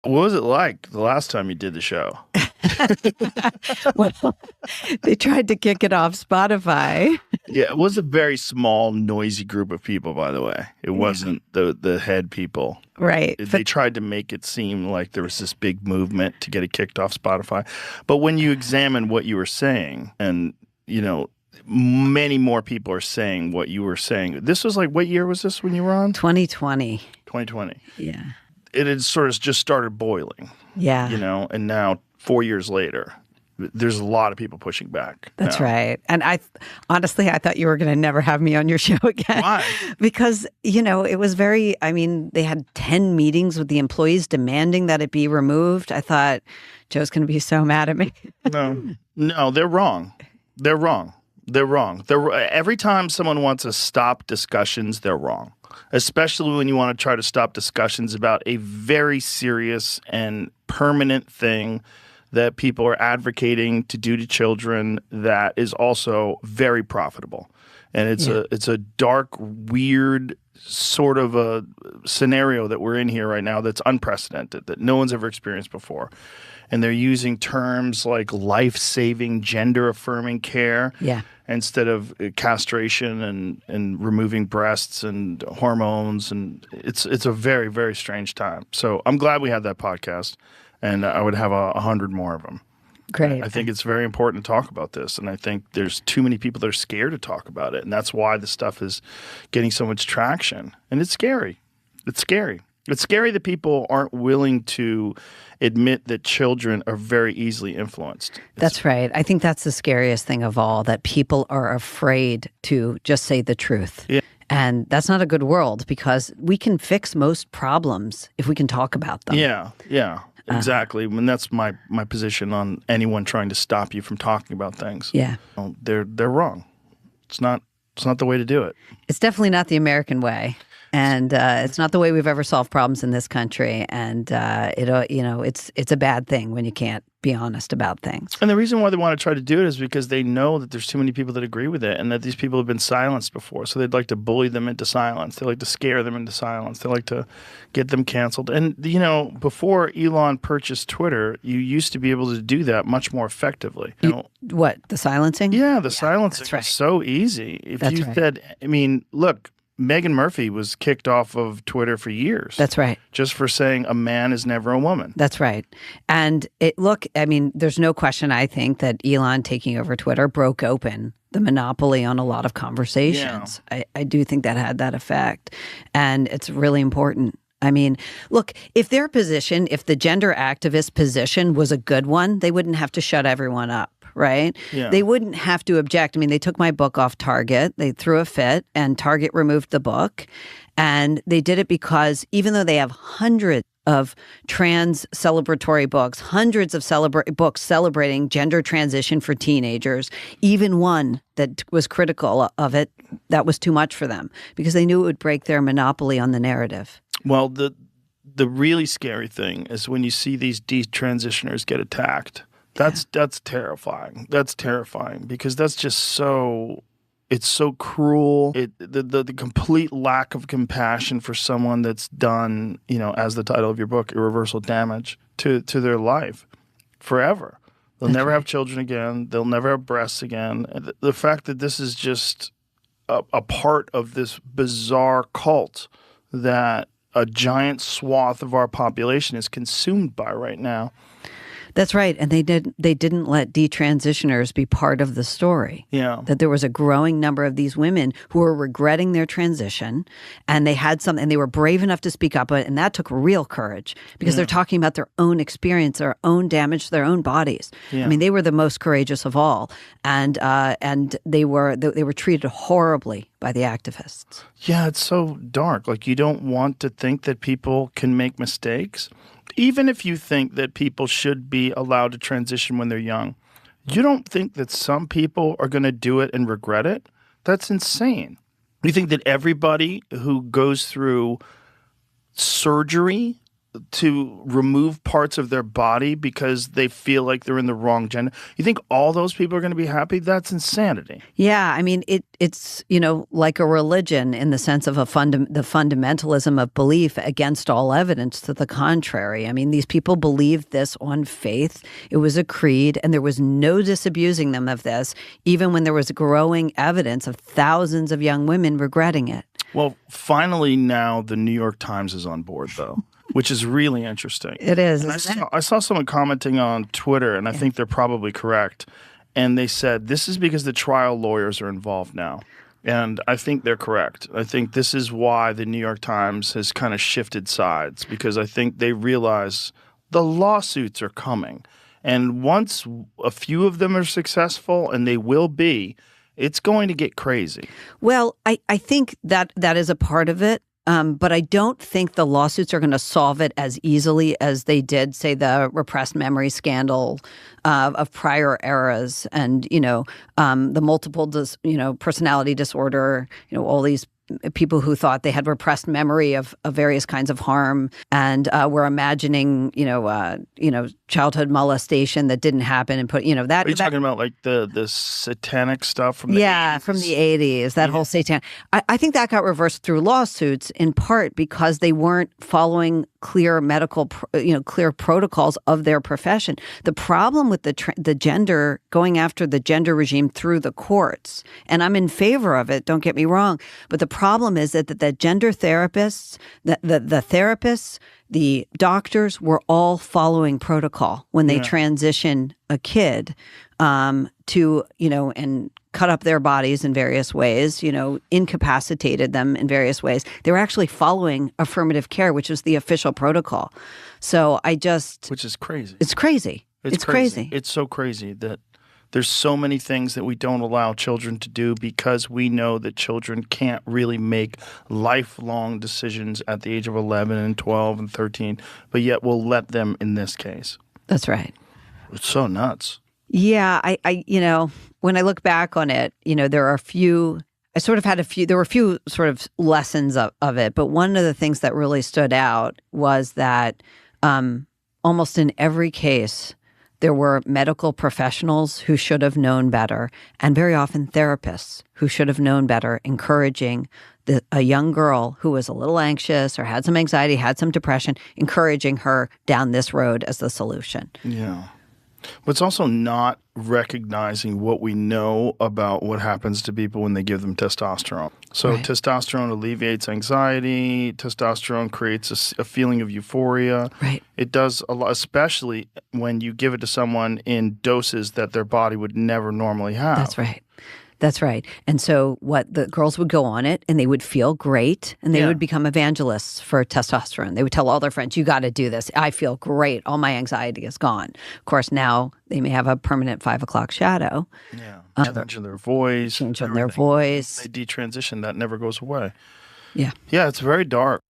What was it like the last time you did the show? Well, they tried to kick it off Spotify. Yeah, it was a very small, noisy group of people, by the way. It wasn't the head people. Right. They tried to make it seem like there was this big movement to get it kicked off Spotify. But when you examine what you were saying, and, many more people are saying what you were saying. This was like, what year was this when you were on? 2020. 2020. Yeah. It had sort of just started boiling. Yeah. And now 4 years later, there's a lot of people pushing back. That's now. right. And honestly, I thought you were going to never have me on your show again. Why? Because, it was they had 10 meetings with the employees demanding that it be removed. I thought, Joe's going to be so mad at me. No, they're wrong. They're wrong. Every time someone wants to stop discussions, they're wrong. Especially when you want to try to stop discussions about a very serious and permanent thing that people are advocating to do to children that is also very profitable. And it's a dark, weird sort of a scenario that we're in here right now that's unprecedented, that no one's ever experienced before. And they're using terms like life-saving, gender-affirming care instead of castration and removing breasts and hormones. And it's a very, very strange time. So I'm glad we had that podcast, and I would have 100 more of them. Great. I think it's very important to talk about this, and I think there's too many people that are scared to talk about it, and that's why the stuff is getting so much traction. And it's scary. It's scary. It's scary that people aren't willing to admit that children are very easily influenced. That's right. I think that's the scariest thing of all, that people are afraid to just say the truth. Yeah. And that's not a good world, because we can fix most problems if we can talk about them. Yeah. Exactly. And that's my position on anyone trying to stop you from talking about things. Yeah. They're wrong. It's not the way to do it. It's definitely not the American way. And it's not the way we've ever solved problems in this country. And it's a bad thing when you can't be honest about things. And the reason why they want to try to do it is because they know that there's too many people that agree with it, and that these people have been silenced before. So they'd like to bully them into silence. They like to scare them into silence. They like to get them canceled. And before Elon purchased Twitter, you used to be able to do that much more effectively. What, the silencing? Yeah, the silencing that's right. was so easy. If That's you right. said, look, Megan Murphy was kicked off of Twitter for years. That's right. Just for saying a man is never a woman. That's right. And there's no question, I think, that Elon taking over Twitter broke open the monopoly on a lot of conversations. Yeah. I do think that had that effect. And it's really important. Look, if the gender activist position was a good one, they wouldn't have to shut everyone up. Right? Yeah. They wouldn't have to object. They took my book off Target. They threw a fit, and Target removed the book. And they did it because even though they have hundreds of trans celebratory books, hundreds of books celebrating gender transition for teenagers, even one that was critical of it, that was too much for them, because they knew it would break their monopoly on the narrative. Well, the really scary thing is when you see these detransitioners get attacked. That's terrifying. That's terrifying, because that's just it's so cruel. The complete lack of compassion for someone that's done, as the title of your book, irreversible damage to their life forever. They'll never have children again. They'll never have breasts again. The fact that this is just a part of this bizarre cult that a giant swath of our population is consumed by right now. That's right. And they didn't let detransitioners be part of the story. Yeah. That there was a growing number of these women who were regretting their transition, and they had and they were brave enough to speak up, and that took real courage, because they're talking about their own experience, their own damage to their own bodies. Yeah. They were the most courageous of all, and they were treated horribly by the activists. Yeah, it's so dark. Like, you don't want to think that people can make mistakes. Even if you think that people should be allowed to transition when they're young, you don't think that some people are going to do it and regret it? That's insane. You think that everybody who goes through surgery to remove parts of their body because they feel like they're in the wrong gender. You think all those people are going to be happy? That's insanity. Yeah, I mean, it's like a religion in the sense of the fundamentalism of belief against all evidence to the contrary. I mean, these people believed this on faith. It was a creed, and there was no disabusing them of this, even when there was growing evidence of thousands of young women regretting it. Well, finally now the New York Times is on board, though. Which is really interesting. It is. And I saw someone commenting on Twitter, and I think they're probably correct. And they said, this is because the trial lawyers are involved now. And I think they're correct. I think this is why the New York Times has kind of shifted sides, because I think they realize the lawsuits are coming. And once a few of them are successful, and they will be, it's going to get crazy. Well, I think that is a part of it. But I don't think the lawsuits are going to solve it as easily as they did, say, the repressed memory scandal of prior eras, and the multiple personality disorder. All these people who thought they had repressed memory of various kinds of harm, and were imagining childhood molestation that didn't happen, and put that. Are you talking about like the satanic stuff from the 80s? From the 80s, that whole satanic. I think that got reversed through lawsuits in part because they weren't following clear medical, clear protocols of their profession. The problem with the gender, going after the gender regime through the courts, and I'm in favor of it, don't get me wrong, but the problem is that the gender therapists, the therapists, the doctors were all following protocol when they transition a kid to, and cut up their bodies in various ways, incapacitated them in various ways. They were actually following affirmative care, which is the official protocol. So which is crazy. It's crazy. It's crazy. It's so crazy that there's so many things that we don't allow children to do because we know that children can't really make lifelong decisions at the age of 11 and 12 and 13, but yet we'll let them in this case. That's right. It's so nuts. Yeah, I when I look back on it, there are a few sort of lessons of it, but one of the things that really stood out was that almost in every case, there were medical professionals who should have known better, and very often therapists who should have known better, encouraging a young girl who was a little anxious or had some anxiety, had some depression, encouraging her down this road as the solution. Yeah. But it's also not recognizing what we know about what happens to people when they give them testosterone. So testosterone alleviates anxiety. Testosterone creates a feeling of euphoria. Right. It does a lot, especially when you give it to someone in doses that their body would never normally have. That's right. That's right. And so the girls would go on it and they would feel great, and they would become evangelists for testosterone. They would tell all their friends, you got to do this. I feel great. All my anxiety is gone. Of course, now they may have a permanent 5 o'clock shadow. Yeah. Change in their voice. Change in their voice. They detransition. That never goes away. Yeah. Yeah, it's very dark.